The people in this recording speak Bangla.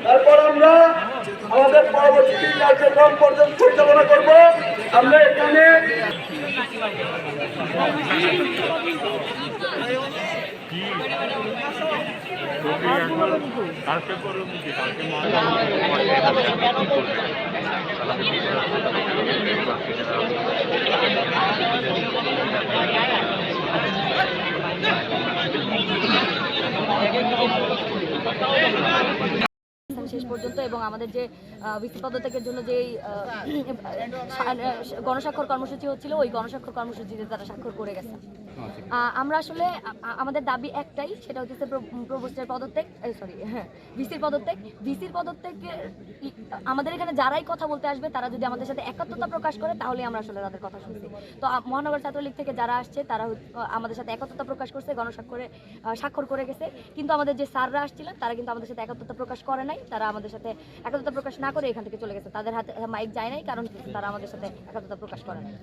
তারপর আমরা আমাদের পরবর্তী কার্যক্রম পর্যন্ত পরিচালনা করব। আমরা এখানে শেষ পর্যন্ত এবং আমাদের যে ভিসি পদত্যাগের জন্য যে গণস্বাক্ষর কর্মসূচি হচ্ছিল ওই গণস্বাক্ষর কর্মসূচিতে তারা স্বাক্ষর করে গেছে। আমরা আসলে আমাদের দাবি একটাই, সেটা হচ্ছে প্রভোস্টের পদত্যাগ, ভিসির পদত্যাগ। আমাদের এখানে যারাই কথা বলতে আসবে তারা যদি আমাদের সাথে একাত্মতা প্রকাশ করে তাহলে আমরা আসলে তাদের কথা শুনছি। তো মহানগর ছাত্রলীগ থেকে যারা আসছে তারা আমাদের সাথে একাত্মতা প্রকাশ করছে, স্বাক্ষর করে গেছে। কিন্তু আমাদের যে স্যাররা আসছিলেন তারা কিন্তু আমাদের সাথে একাত্মতা প্রকাশ করে নাই, তারা আমাদের সাথে একাত্মতা প্রকাশ না করে এখান থেকে চলে গেছে। তাদের হাতে মাইক যায় নাই কারণ তারা আমাদের সাথে একাত্মতা প্রকাশ করে নাই।